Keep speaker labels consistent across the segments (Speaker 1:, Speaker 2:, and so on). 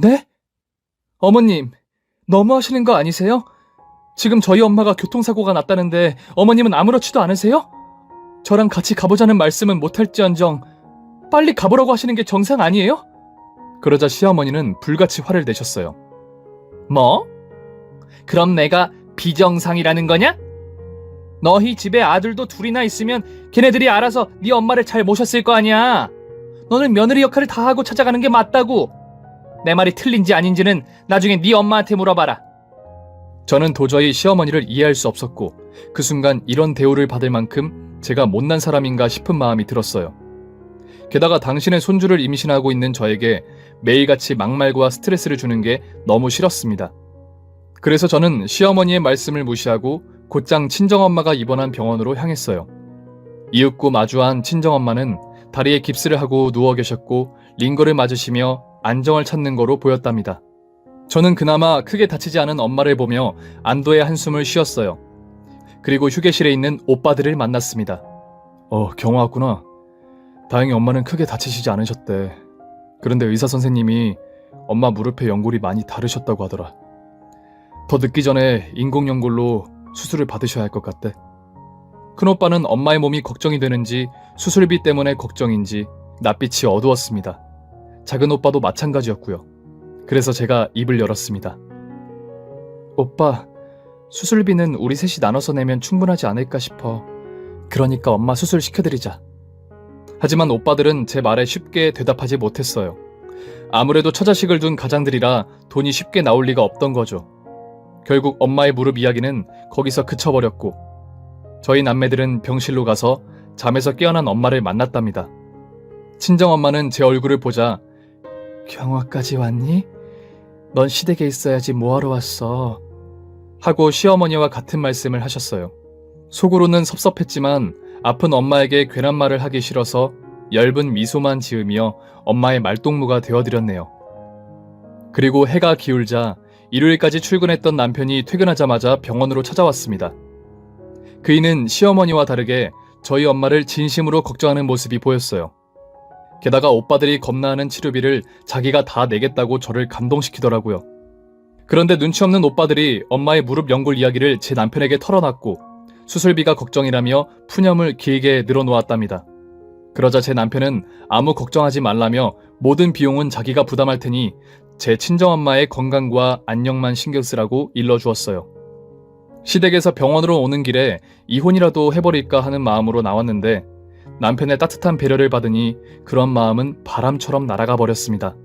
Speaker 1: 네? 어머님, 너무하시는 거 아니세요? 지금 저희 엄마가 교통사고가 났다는데 어머님은 아무렇지도 않으세요? 저랑 같이 가보자는 말씀은 못할지언정 빨리 가보라고 하시는 게 정상 아니에요? 그러자 시어머니는 불같이 화를 내셨어요. 뭐? 그럼 내가 비정상이라는 거냐? 너희 집에 아들도 둘이나 있으면 걔네들이 알아서 네 엄마를 잘 모셨을 거 아니야. 너는 며느리 역할을 다 하고 찾아가는 게 맞다고. 내 말이 틀린지 아닌지는 나중에 네 엄마한테 물어봐라. 저는 도저히 시어머니를 이해할 수 없었고 그 순간 이런 대우를 받을 만큼 제가 못난 사람인가 싶은 마음이 들었어요. 게다가 당신의 손주를 임신하고 있는 저에게 매일같이 막말과 스트레스를 주는 게 너무 싫었습니다. 그래서 저는 시어머니의 말씀을 무시하고 곧장 친정엄마가 입원한 병원으로 향했어요. 이윽고 마주한 친정엄마는 다리에 깁스를 하고 누워 계셨고 링거를 맞으시며 안정을 찾는 거로 보였답니다. 저는 그나마 크게 다치지 않은 엄마를 보며 안도의 한숨을 쉬었어요. 그리고 휴게실에 있는 오빠들을 만났습니다. 경호 왔구나. 다행히 엄마는 크게 다치시지 않으셨대. 그런데 의사 선생님이 엄마 무릎의 연골이 많이 다르셨다고 하더라. 더 늦기 전에 인공연골로 수술을 받으셔야 할 것 같대. 큰오빠는 엄마의 몸이 걱정이 되는지 수술비 때문에 걱정인지 낯빛이 어두웠습니다. 작은 오빠도 마찬가지였고요. 그래서 제가 입을 열었습니다. 오빠, 수술비는 우리 셋이 나눠서 내면 충분하지 않을까 싶어. 그러니까 엄마 수술 시켜드리자. 하지만 오빠들은 제 말에 쉽게 대답하지 못했어요. 아무래도 처자식을 둔 가장들이라 돈이 쉽게 나올 리가 없던 거죠. 결국 엄마의 무릎 이야기는 거기서 그쳐버렸고 저희 남매들은 병실로 가서 잠에서 깨어난 엄마를 만났답니다. 친정엄마는 제 얼굴을 보자 경화까지 왔니? 넌 시댁에 있어야지 뭐하러 왔어? 하고 시어머니와 같은 말씀을 하셨어요. 속으로는 섭섭했지만 아픈 엄마에게 괜한 말을 하기 싫어서 엷은 미소만 지으며 엄마의 말동무가 되어드렸네요. 그리고 해가 기울자 일요일까지 출근했던 남편이 퇴근하자마자 병원으로 찾아왔습니다. 그이는 시어머니와 다르게 저희 엄마를 진심으로 걱정하는 모습이 보였어요. 게다가 오빠들이 겁나하는 치료비를 자기가 다 내겠다고 저를 감동시키더라고요. 그런데 눈치 없는 오빠들이 엄마의 무릎 연골 이야기를 제 남편에게 털어놨고 수술비가 걱정이라며 푸념을 길게 늘어놓았답니다. 그러자 제 남편은 아무 걱정하지 말라며 모든 비용은 자기가 부담할 테니 제 친정엄마의 건강과 안녕만 신경 쓰라고 일러주었어요. 시댁에서 병원으로 오는 길에 이혼이라도 해버릴까 하는 마음으로 나왔는데 남편의 따뜻한 배려를 받으니 그런 마음은 바람처럼 날아가 버렸습니다.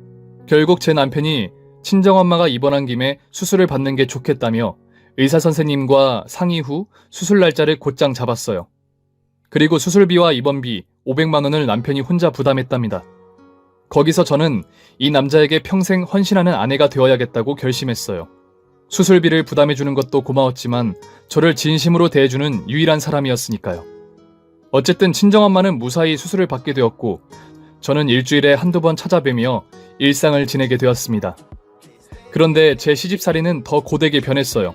Speaker 1: 결국 제 남편이 친정엄마가 입원한 김에 수술을 받는 게 좋겠다며 의사 선생님과 상의 후 수술 날짜를 곧장 잡았어요. 그리고 수술비와 입원비 500만 원을 남편이 혼자 부담했답니다. 거기서 저는 이 남자에게 평생 헌신하는 아내가 되어야겠다고 결심했어요. 수술비를 부담해주는 것도 고마웠지만 저를 진심으로 대해주는 유일한 사람이었으니까요. 어쨌든 친정엄마는 무사히 수술을 받게 되었고 저는 일주일에 한두 번 찾아뵈며 일상을 지내게 되었습니다. 그런데 제 시집살이는 더 고되게 변했어요.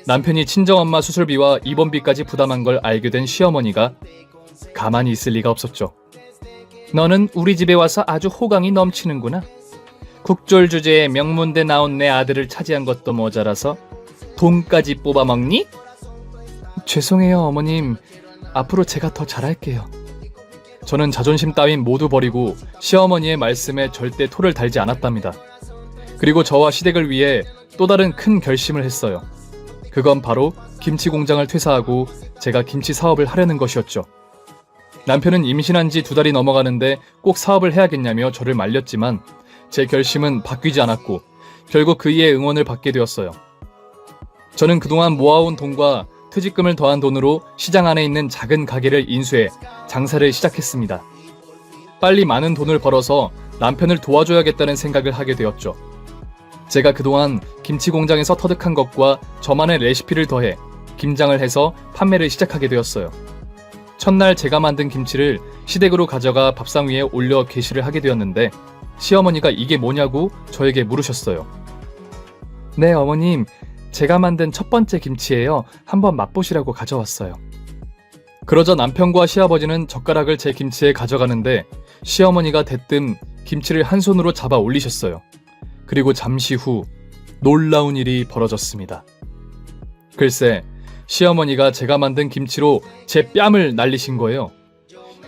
Speaker 1: 남편이 친정엄마 수술비와 입원비까지 부담한 걸 알게 된 시어머니가 가만히 있을 리가 없었죠. 너는 우리 집에 와서 아주 호강이 넘치는구나. 국졸 주제에 명문대 나온 내 아들을 차지한 것도 모자라서 돈까지 뽑아먹니? 죄송해요 어머님. 앞으로 제가 더 잘할게요. 저는 자존심 따윈 모두 버리고 시어머니의 말씀에 절대 토를 달지 않았답니다. 그리고 저와 시댁을 위해 또 다른 큰 결심을 했어요. 그건 바로 김치 공장을 퇴사하고 제가 김치 사업을 하려는 것이었죠. 남편은 임신한 지 2달이 넘어가는데 꼭 사업을 해야겠냐며 저를 말렸지만 제 결심은 바뀌지 않았고 결국 그이의 응원을 받게 되었어요. 저는 그동안 모아온 돈과 퇴직금을 더한 돈으로 시장 안에 있는 작은 가게를 인수해 장사를 시작했습니다. 빨리 많은 돈을 벌어서 남편을 도와줘야겠다는 생각을 하게 되었죠. 제가 그동안 김치 공장에서 터득한 것과 저만의 레시피를 더해 김장을 해서 판매를 시작하게 되었어요. 첫날 제가 만든 김치를 시댁으로 가져가 밥상 위에 올려 게시를 하게 되었는데 시어머니가 이게 뭐냐고 저에게 물으셨어요. 네 어머님, 제가 만든 첫 번째 김치예요. 한번 맛보시라고 가져왔어요. 그러자 남편과 시아버지는 젓가락을 제 김치에 가져가는데 시어머니가 대뜸 김치를 한 손으로 잡아 올리셨어요. 그리고 잠시 후 놀라운 일이 벌어졌습니다. 글쎄, 시어머니가 제가 만든 김치로 제 뺨을 날리신 거예요.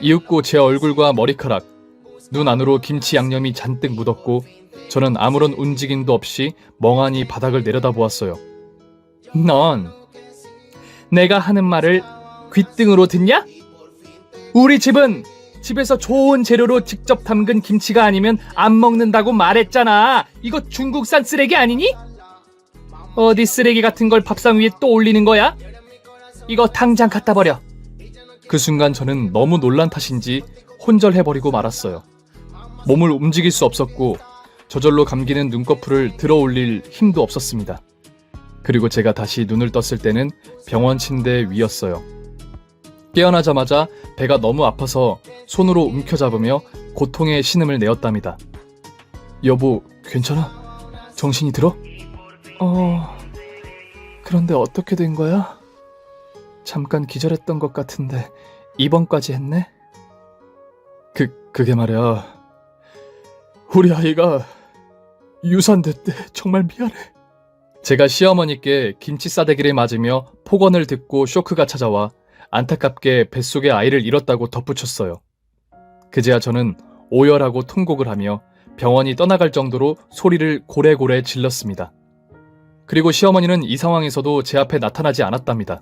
Speaker 1: 이윽고 제 얼굴과 머리카락, 눈 안으로 김치 양념이 잔뜩 묻었고 저는 아무런 움직임도 없이 멍하니 바닥을 내려다보았어요. 넌 내가 하는 말을 귓등으로 듣냐? 우리 집은 집에서 좋은 재료로 직접 담근 김치가 아니면 안 먹는다고 말했잖아. 이거 중국산 쓰레기 아니니? 어디 쓰레기 같은 걸 밥상 위에 또 올리는 거야? 이거 당장 갖다 버려. 그 순간 저는 너무 놀란 탓인지 혼절해버리고 말았어요. 몸을 움직일 수 없었고 저절로 감기는 눈꺼풀을 들어 올릴 힘도 없었습니다. 그리고 제가 다시 눈을 떴을 때는 병원 침대 위였어요. 깨어나자마자 배가 너무 아파서 손으로 움켜잡으며 고통의 신음을 내었답니다. 여보, 괜찮아? 정신이 들어? 그런데 어떻게 된 거야? 잠깐 기절했던 것 같은데 입원까지 했네? 그게 말이야. 우리 아이가 유산됐대. 정말 미안해. 제가 시어머니께 김치 싸대기를 맞으며 폭언을 듣고 쇼크가 찾아와 안타깝게 뱃속에 아이를 잃었다고 덧붙였어요. 그제야 저는 오열하고 통곡을 하며 병원이 떠나갈 정도로 소리를 고래고래 질렀습니다. 그리고 시어머니는 이 상황에서도 제 앞에 나타나지 않았답니다.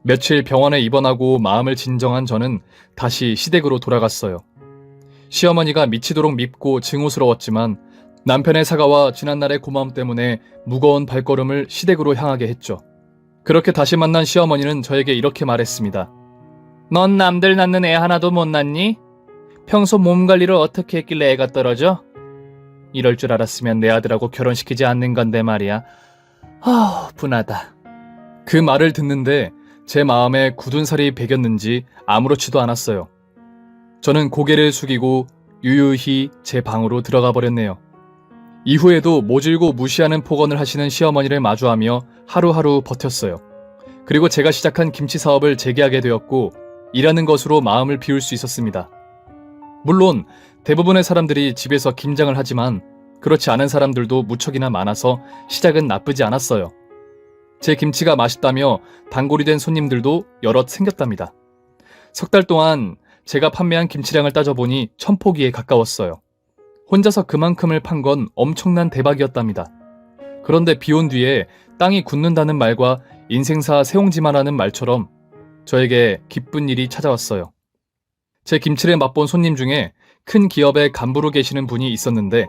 Speaker 1: 며칠 병원에 입원하고 마음을 진정한 저는 다시 시댁으로 돌아갔어요. 시어머니가 미치도록 밉고 증오스러웠지만 남편의 사과와 지난날의 고마움 때문에 무거운 발걸음을 시댁으로 향하게 했죠. 그렇게 다시 만난 시어머니는 저에게 이렇게 말했습니다. 넌 남들 낳는 애 하나도 못 낳니? 평소 몸 관리를 어떻게 했길래 애가 떨어져? 이럴 줄 알았으면 내 아들하고 결혼시키지 않는 건데 말이야. 분하다. 그 말을 듣는데 제 마음에 굳은 살이 배겼는지 아무렇지도 않았어요. 저는 고개를 숙이고 유유히 제 방으로 들어가 버렸네요. 이후에도 모질고 무시하는 폭언을 하시는 시어머니를 마주하며 하루하루 버텼어요. 그리고 제가 시작한 김치 사업을 재개하게 되었고 일하는 것으로 마음을 비울 수 있었습니다. 물론 대부분의 사람들이 집에서 김장을 하지만 그렇지 않은 사람들도 무척이나 많아서 시작은 나쁘지 않았어요. 제 김치가 맛있다며 단골이 된 손님들도 여럿 생겼답니다. 석 달 동안 제가 판매한 김치량을 따져보니 1000포기에 가까웠어요. 혼자서 그만큼을 판 건 엄청난 대박이었답니다. 그런데 비온 뒤에 땅이 굳는다는 말과 인생사 세옹지마라는 말처럼 저에게 기쁜 일이 찾아왔어요. 제 김치를 맛본 손님 중에 큰 기업의 간부로 계시는 분이 있었는데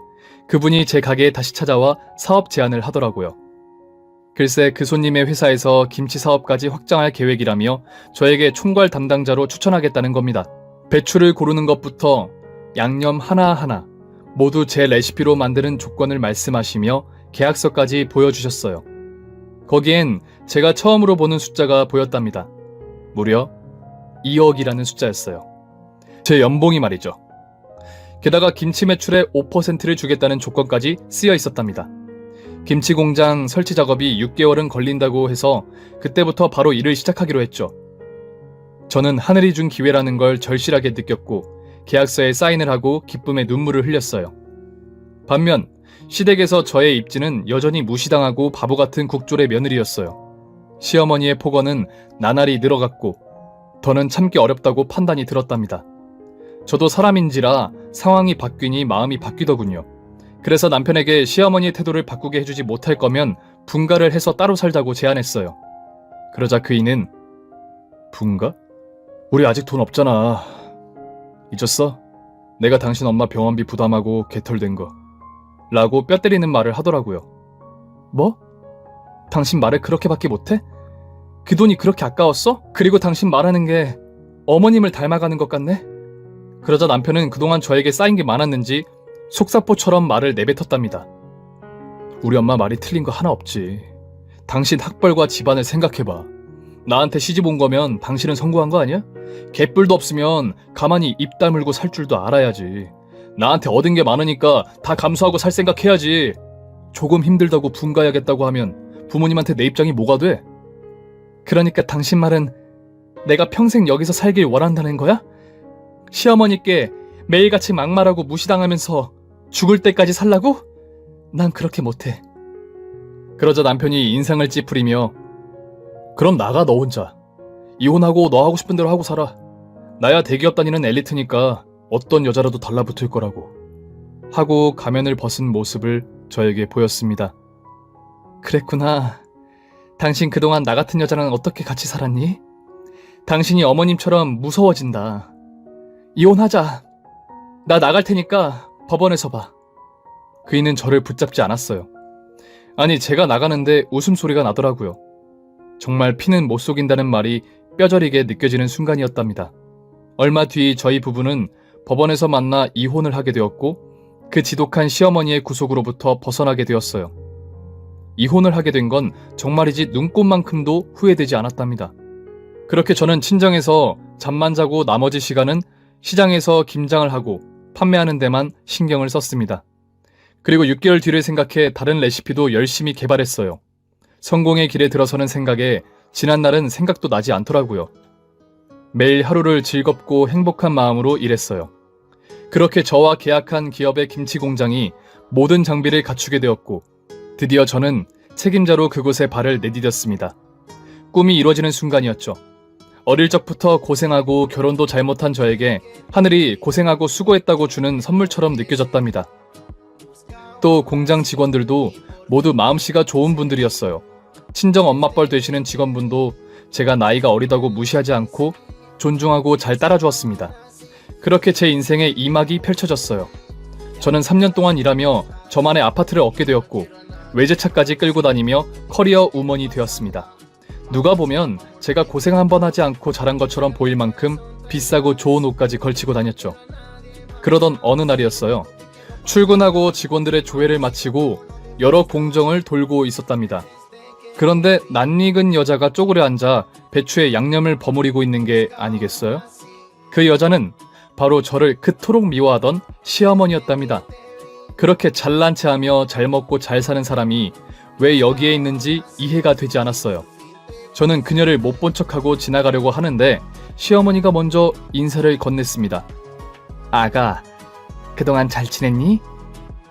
Speaker 1: 그분이 제 가게에 다시 찾아와 사업 제안을 하더라고요. 글쎄 그 손님의 회사에서 김치 사업까지 확장할 계획이라며 저에게 총괄 담당자로 추천하겠다는 겁니다. 배추를 고르는 것부터 양념 하나하나 모두 제 레시피로 만드는 조건을 말씀하시며 계약서까지 보여주셨어요. 거기엔 제가 처음으로 보는 숫자가 보였답니다. 무려 2억이라는 숫자였어요. 제 연봉이 말이죠. 게다가 김치 매출의 5%를 주겠다는 조건까지 쓰여 있었답니다. 김치 공장 설치 작업이 6개월은 걸린다고 해서 그때부터 바로 일을 시작하기로 했죠. 저는 하늘이 준 기회라는 걸 절실하게 느꼈고 계약서에 사인을 하고 기쁨의 눈물을 흘렸어요. 반면 시댁에서 저의 입지는 여전히 무시당하고 바보 같은 국졸의 며느리였어요. 시어머니의 폭언은 나날이 늘어갔고 더는 참기 어렵다고 판단이 들었답니다. 저도 사람인지라 상황이 바뀌니 마음이 바뀌더군요. 그래서 남편에게 시어머니의 태도를 바꾸게 해주지 못할 거면 분가를 해서 따로 살자고 제안했어요. 그러자 그이는 분가? 우리 아직 돈 없잖아. 잊었어? 내가 당신 엄마 병원비 부담하고 개털된 거. 라고 뼈 때리는 말을 하더라고요. 뭐? 당신 말을 그렇게밖에 못해? 그 돈이 그렇게 아까웠어? 그리고 당신 말하는 게 어머님을 닮아가는 것 같네? 그러자 남편은 그동안 저에게 쌓인 게 많았는지 속사포처럼 말을 내뱉었답니다. 우리 엄마 말이 틀린 거 하나 없지. 당신 학벌과 집안을 생각해봐. 나한테 시집 온 거면 당신은 성공한 거 아니야? 개뿔도 없으면 가만히 입 다물고 살 줄도 알아야지. 나한테 얻은 게 많으니까 다 감수하고 살 생각해야지. 조금 힘들다고 분가해야겠다고 하면 부모님한테 내 입장이 뭐가 돼? 그러니까 당신 말은 내가 평생 여기서 살길 원한다는 거야? 시어머니께 매일같이 막말하고 무시당하면서 죽을 때까지 살라고? 난 그렇게 못해. 그러자 남편이 인상을 찌푸리며 그럼 나가 너 혼자. 이혼하고 너 하고 싶은 대로 하고 살아. 나야 대기업 다니는 엘리트니까 어떤 여자라도 달라붙을 거라고. 하고 가면을 벗은 모습을 저에게 보였습니다. 그랬구나. 당신 그동안 나 같은 여자랑 어떻게 같이 살았니? 당신이 어머님처럼 무서워진다. 이혼하자. 나 나갈 테니까 법원에서 봐. 그이는 저를 붙잡지 않았어요. 아니, 제가 나가는데 웃음소리가 나더라고요. 정말 피는 못 속인다는 말이 뼈저리게 느껴지는 순간이었답니다. 얼마 뒤 저희 부부는 법원에서 만나 이혼을 하게 되었고 그 지독한 시어머니의 구속으로부터 벗어나게 되었어요. 이혼을 하게 된 건 정말이지 눈꼽만큼도 후회되지 않았답니다. 그렇게 저는 친정에서 잠만 자고 나머지 시간은 시장에서 김장을 하고 판매하는 데만 신경을 썼습니다. 그리고 6개월 뒤를 생각해 다른 레시피도 열심히 개발했어요. 성공의 길에 들어서는 생각에 지난날은 생각도 나지 않더라고요. 매일 하루를 즐겁고 행복한 마음으로 일했어요. 그렇게 저와 계약한 기업의 김치 공장이 모든 장비를 갖추게 되었고 드디어 저는 책임자로 그곳에 발을 내디뎠습니다. 꿈이 이루어지는 순간이었죠. 어릴 적부터 고생하고 결혼도 잘못한 저에게 하늘이 고생하고 수고했다고 주는 선물처럼 느껴졌답니다. 또 공장 직원들도 모두 마음씨가 좋은 분들이었어요. 친정 엄마뻘 되시는 직원분도 제가 나이가 어리다고 무시하지 않고 존중하고 잘 따라주었습니다. 그렇게 제 인생의 2막이 펼쳐졌어요. 저는 3년 동안 일하며 저만의 아파트를 얻게 되었고 외제차까지 끌고 다니며 커리어 우먼이 되었습니다. 누가 보면 제가 고생 한 번 하지 않고 자란 것처럼 보일 만큼 비싸고 좋은 옷까지 걸치고 다녔죠. 그러던 어느 날이었어요. 출근하고 직원들의 조회를 마치고 여러 공정을 돌고 있었답니다. 그런데 낯익은 여자가 쪼그려 앉아 배추에 양념을 버무리고 있는 게 아니겠어요? 그 여자는 바로 저를 그토록 미워하던 시어머니였답니다. 그렇게 잘난 체하며 잘 먹고 잘 사는 사람이 왜 여기에 있는지 이해가 되지 않았어요. 저는 그녀를 못 본 척하고 지나가려고 하는데 시어머니가 먼저 인사를 건넸습니다. 아가, 그동안 잘 지냈니?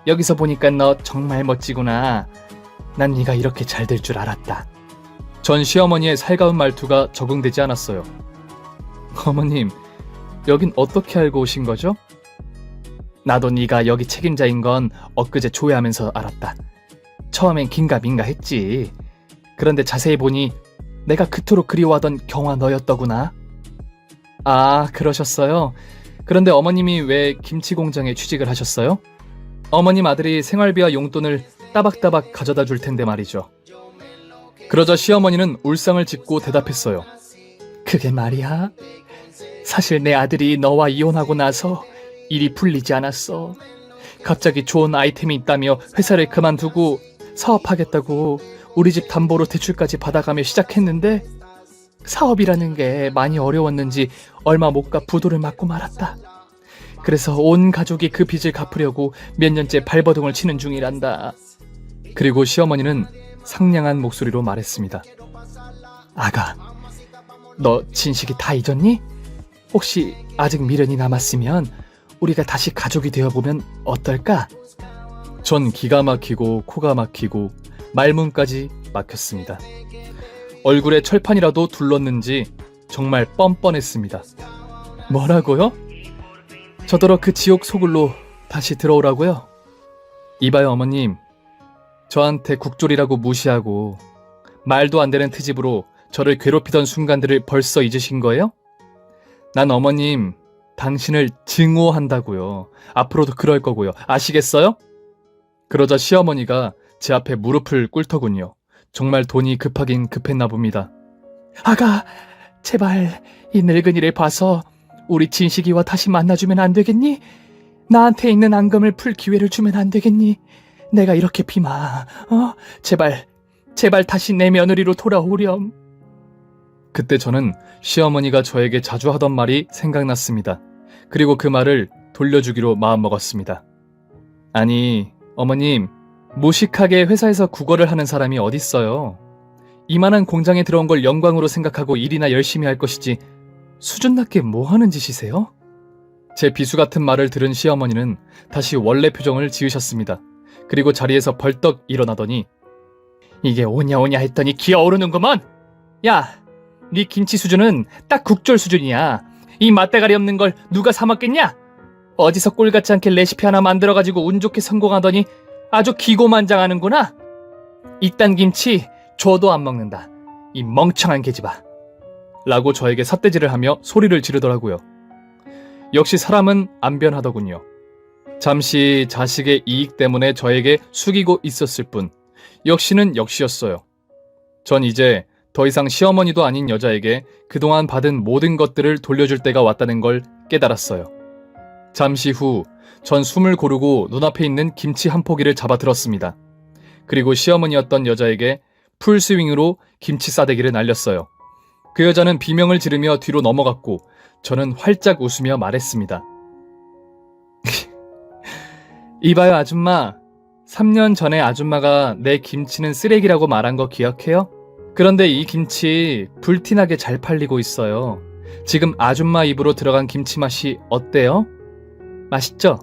Speaker 1: 여기서 보니까 너 정말 멋지구나. 난 네가 이렇게 잘 될 줄 알았다. 전 시어머니의 살가운 말투가 적응되지 않았어요. 어머님, 여긴 어떻게 알고 오신 거죠? 나도 네가 여기 책임자인 건 엊그제 조회하면서 알았다. 처음엔 긴가민가 했지. 그런데 자세히 보니 내가 그토록 그리워하던 경화 너였더구나. 아, 그러셨어요? 그런데 어머님이 왜 김치 공장에 취직을 하셨어요? 어머님 아들이 생활비와 용돈을 따박따박 가져다 줄 텐데 말이죠. 그러자 시어머니는 울상을 짓고 대답했어요. 그게 말이야. 사실 내 아들이 너와 이혼하고 나서 일이 풀리지 않았어. 갑자기 좋은 아이템이 있다며 회사를 그만두고 사업하겠다고 우리 집 담보로 대출까지 받아가며 시작했는데 사업이라는 게 많이 어려웠는지 얼마 못 가 부도를 맞고 말았다. 그래서 온 가족이 그 빚을 갚으려고 몇 년째 발버둥을 치는 중이란다. 그리고 시어머니는 상냥한 목소리로 말했습니다. 아가, 너 진식이 다 잊었니? 혹시 아직 미련이 남았으면 우리가 다시 가족이 되어보면 어떨까? 전 기가 막히고 코가 막히고 말문까지 막혔습니다. 얼굴에 철판이라도 둘렀는지 정말 뻔뻔했습니다. 뭐라고요? 저더러 그 지옥 소굴로 다시 들어오라고요? 이봐요 어머님, 저한테 국졸이라고 무시하고 말도 안 되는 트집으로 저를 괴롭히던 순간들을 벌써 잊으신 거예요? 난 어머님, 당신을 증오한다고요. 앞으로도 그럴 거고요. 아시겠어요? 그러자 시어머니가 제 앞에 무릎을 꿇더군요. 정말 돈이 급하긴 급했나 봅니다. 아가, 제발 이 늙은이를 봐서 우리 진식이와 다시 만나주면 안 되겠니? 나한테 있는 앙금을 풀 기회를 주면 안 되겠니? 내가 이렇게 비마, 제발 다시 내 며느리로 돌아오렴. 그때 저는 시어머니가 저에게 자주 하던 말이 생각났습니다. 그리고 그 말을 돌려주기로 마음먹었습니다. 아니, 어머님, 무식하게 회사에서 국어를 하는 사람이 어딨어요. 이만한 공장에 들어온 걸 영광으로 생각하고 일이나 열심히 할 것이지 수준 낮게 뭐 하는 짓이세요? 제 비수 같은 말을 들은 시어머니는 다시 원래 표정을 지으셨습니다. 그리고 자리에서 벌떡 일어나더니 이게 오냐 오냐 했더니 기어오르는구먼. 야, 네 김치 수준은 딱 국졸 수준이야. 이 맛대가리 없는 걸 누가 사 먹겠냐? 어디서 꼴같지 않게 레시피 하나 만들어가지고 운 좋게 성공하더니 아주 기고만장하는구나. 이딴 김치 줘도 안 먹는다. 이 멍청한 계집아. 라고 저에게 삿대질을 하며 소리를 지르더라고요. 역시 사람은 안 변하더군요. 잠시 자식의 이익 때문에 저에게 숙이고 있었을 뿐 역시는 역시였어요. 전 이제 더 이상 시어머니도 아닌 여자에게 그동안 받은 모든 것들을 돌려줄 때가 왔다는 걸 깨달았어요. 잠시 후 전 숨을 고르고 눈앞에 있는 김치 한 포기를 잡아 들었습니다. 그리고 시어머니였던 여자에게 풀스윙으로 김치 싸대기를 날렸어요. 그 여자는 비명을 지르며 뒤로 넘어갔고 저는 활짝 웃으며 말했습니다. 이봐요 아줌마. 3년 전에 아줌마가 내 김치는 쓰레기라고 말한 거 기억해요? 그런데 이 김치 불티나게 잘 팔리고 있어요. 지금 아줌마 입으로 들어간 김치 맛이 어때요? 맛있죠?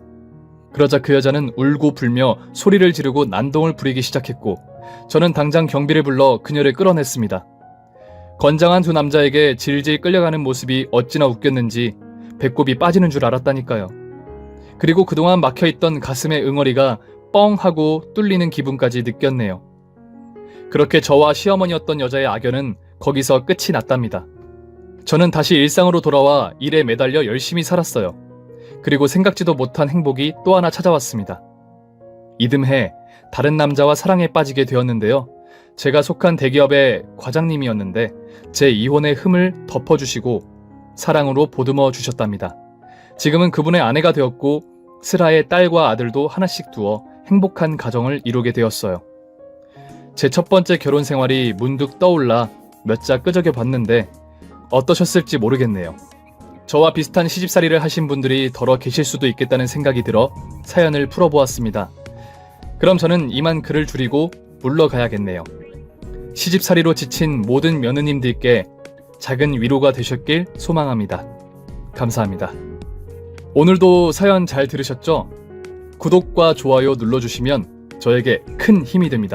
Speaker 1: 그러자 그 여자는 울고 불며 소리를 지르고 난동을 부리기 시작했고 저는 당장 경비를 불러 그녀를 끌어냈습니다. 건장한 두 남자에게 질질 끌려가는 모습이 어찌나 웃겼는지 배꼽이 빠지는 줄 알았다니까요. 그리고 그동안 막혀있던 가슴의 응어리가 뻥 하고 뚫리는 기분까지 느꼈네요. 그렇게 저와 시어머니였던 여자의 악연은 거기서 끝이 났답니다. 저는 다시 일상으로 돌아와 일에 매달려 열심히 살았어요. 그리고 생각지도 못한 행복이 또 하나 찾아왔습니다. 이듬해 다른 남자와 사랑에 빠지게 되었는데요. 제가 속한 대기업의 과장님이었는데 제 이혼의 흠을 덮어주시고 사랑으로 보듬어 주셨답니다. 지금은 그분의 아내가 되었고 슬하의 딸과 아들도 하나씩 두어 행복한 가정을 이루게 되었어요. 제 첫 번째 결혼 생활이 문득 떠올라 몇 자 끄적여 봤는데 어떠셨을지 모르겠네요. 저와 비슷한 시집살이를 하신 분들이 더러 계실 수도 있겠다는 생각이 들어 사연을 풀어보았습니다. 그럼 저는 이만 글을 줄이고 물러가야겠네요. 시집살이로 지친 모든 며느님들께 작은 위로가 되셨길 소망합니다. 감사합니다. 오늘도 사연 잘 들으셨죠? 구독과 좋아요 눌러주시면 저에게 큰 힘이 됩니다.